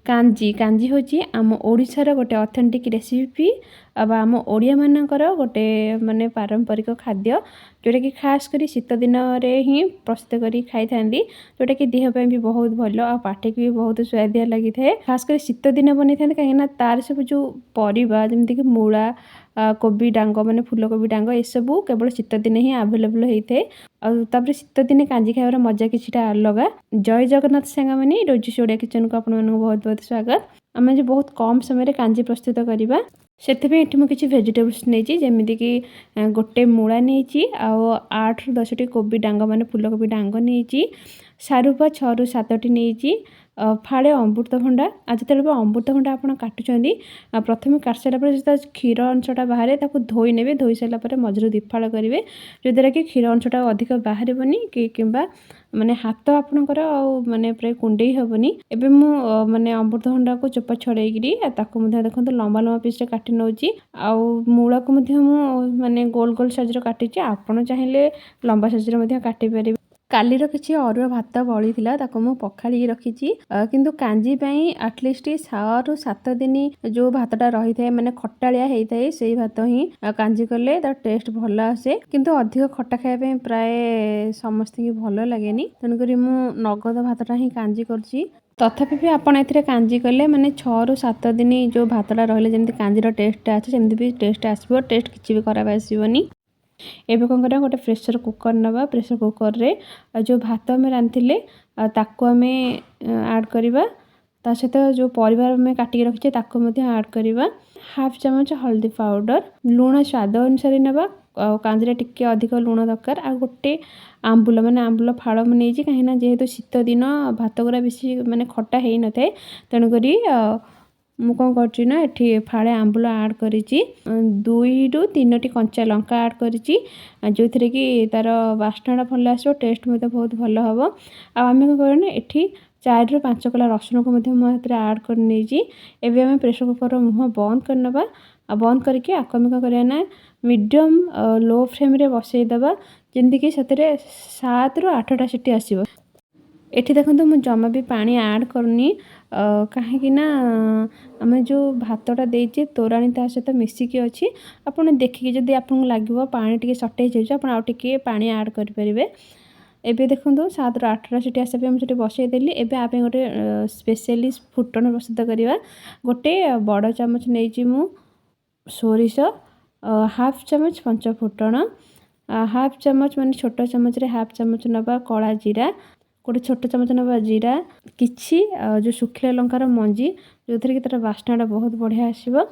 कांजी कांजी हूँ आम ओडिशार गोटे ऑथेंटिक रेसिपी अब आम ओडिया मानकर गोटे माने पारंपरिक खाद्य जोटा कि खास करी शीत दिन में ही प्रस्तुत करी खाई थांदी जोटा कि देह पे भी बहुत भल आ पाटे भी बहुत स्वादिया लगी थाए खास कर शीत दिन बनी था कहीं तार सब जो परिबा जमीक कि मूला कोबी डांग माने फूलकोबी डांग ये सब केवल शीत दिन ही आवेलेबल होता है शीत दिने कांजी खाइबार मजा किछिटा अलग। जय जगन्नाथ सांग मैंने रोजी ओडिया किचन को आप बहुत बहुत स्वागत। आम जो बहुत कम समय कांजी प्रस्तुत करवा से किसी भेजिटेबल्स नहीं जमीक कि गोटे मूला नहीं आउ 8 ରୁ 10ଟି कोबी डांग माने फूलकोबी डांग नहीं सारुपा 6 ରୁ 7ଟି नहीं फाड़े अमृतभंडा आज जो अमृतभंडा आप काटुंट प्रथम काट सारा क्षीर अंशटा बाहर ताको धोई ने धोई सारापर मझे दिफाड़ करेंगे जद्वारा कि क्षीर अंशटा अधिक बाहर कि माने हाथ आपणकर माने प्राय कुंडे हेनी एवं मु माने अमृतभंडा को चोपा छड़ेगी देखो लंबा लंबा पीस काटी नौची आउ मूला को माने गोल गोल साइज काटी आपड़ चाहिए लंबा साइज काटी पारे। कालीर किसी अरुआ भात बड़ी मु पखाड़ी रखी किंतु कांजी आटलिस्ट 6 ରୁ 7 दिन जो भातटा रही है माने खटालिया होता है से भात ही कांजी कले तार टेस्ट भल आसे किंतु अधिक खट्टा खाया प्राय समस्त भल लगे तेणुक मु नगद भातटा ही कांजी करची तथापि भी आपड़ ए कांजी कले माने 6 ରୁ 7 दिन जो भातटा रही जमी कांजीर टेस्ट आसे सेमती भी टेस्ट आसो टेस्ट किसी भी खराब आसोनी। एबे कौन करा गोटे प्रेशर कुकर नवा प्रेशर कुकर रे जो भात आम रांधे ताको आम ऐड करवा ता सहित जो परिवार आम काटिक रखीचे ताको ऐड करवा 1/2 चामच हल्दी पाउडर लुण स्वाद अनुसार नवा कांजीरा टिके अधिक लुण दरकार आ गोटे आंबुल माने आंबुल फाड़ नहीं कहीं जेहेतु शीत दिन भात गुरा बेसी माने खट्टा हो न था तेणुक मु कौन कर फाड़े आंबुल ऐड करी 2 ରୁ 3ଟି कंचा लंका ऐड करी जो थे कि तार बास्ना भल आसो टेस्ट मत बहुत भल हम आम कौन ये 4 ରୁ 5 कला रसुण को ऐड कर आम प्रेसर कुकर मुह बंद करनवा बंद करके आम कौन करना मीडियम लो फ्लेम रे बसईदबा जमीक 7 ରୁ 8ଟା सीटी आसो। एठी देखो मुझे जमा भी पानी ऐड करनी कहीं आम जो भातटा देचे तोराणी ता सहित मिसिकी अच्छी आपड़ देखिए जदि आपको लगे पानी टी सर्टेज हो आउे पानी ऐड करेंगे। एबे देखो 7 ରୁ 8ଟା सीटी आसा मुझे बसईदेली एबे आप गोटे स्पेशली फुटण प्रस्तुत करवा गोटे बड़ चामच नहीं मु सोरिष 1/2 चामच पंच फुटण 1/2 चामच माने छोट चामच रे 1/2 चामच नवा कला जीरा गोटे छोट चामच नवा जीरा किछि जो सुखिला लंकार मंजी जो थे कि तार बास्नाटा बहुत बढ़िया आसो।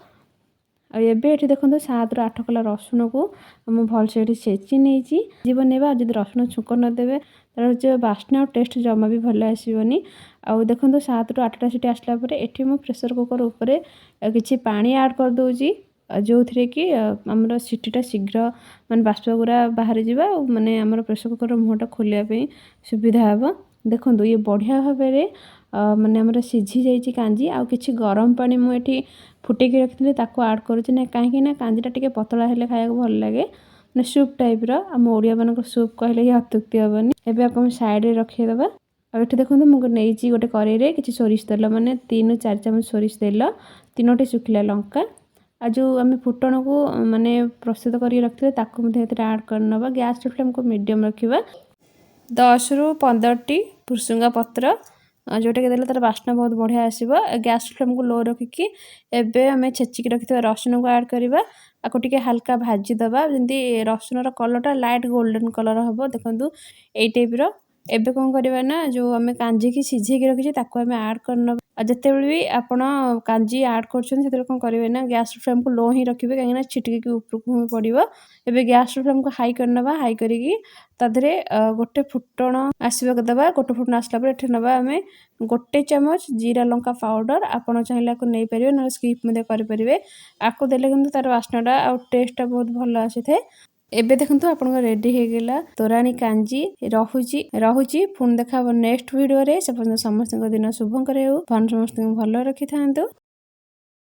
एबे देखो 7 ରୁ 8 कला रसुण को मुझे भलसे छेची नहीं जीवन जब रसुण छुक नदेवे तार जो बास्ना और टेस्ट जमा भी भल आसोनी आउ देखो 7 ରୁ 8ଟା सीटी आसला ये मुझे प्रेसर कुकर उपरे किसी पानी ऐड कर दूची जो थे कि आमर सीटीटा शीघ्र माने बाष्प गुरा बाहर जावा माने आमर प्रेसर कुकर मुहटा खोलिया सुविधा हे। देखो ये बढ़िया भाव माने आमर सीझी जाइए कांजी आ किसी गरम पानी मुझे फुटेक रखी ऐड करुँच कहीं कांजीटा टिके पतला हेल्ले खाया भल लगे ना सूप टाइप आम ओडिया मानक सूप कहले ही अत्युक्ति हेनी। एबे आप साइड रखीदे और ये देखो मुझे नहीं गोटे कड़े किसी सोरिष तेल माने 3 ରୁ 4 चामच सोरिष तेल 3टी सुखिला लंका आ जो आम फुटण को माने प्रस्तुत कर रखते ऐड करनवा गैस फ्लेम को मीडियम रखा 10 ରୁ 15ଟି भुसुंगा पत्र जोटा कि तार बास्ना बहुत बढ़िया आसो गैस फ्लेम को लो रखिकी एबे आम छेचिक रखी रसुण को ऐड करवा आपको टिके हल्का भाजीदबा जमी रसुणर कलरटा लाइट गोल्डन कलर हम देखो यही टाइप एबे कौन करवा ना जो आम कांजी की सीझे रखी आम ऐड करना जिते भी आपण कांजी ऐड कर कौन करेंगे ना गैस फ्लेम को लो ही रखिए कहीं छिटकी उपरकू पड़ो एबे गैस फ्लेम को हाई करनवा हाई करी ताधरे गोटे फुटण आसवाक दबा गोटे फुटण आसला ये नवा आम गोटे चामच जीरा लंका पाउडर आपड़ चाहिए नहीं पारे ना स्किप करेंगे आपको देले कि तार बास्नाटा आ टेस्टा बहुत भल आसी था। एबे देखो आप रेडी हो गला तोराणी कांजी रहुची पुणी देखा नेक्स्ट वीडियो रे से समस्त दिन शुभंकर हो समस्त भल रखी था।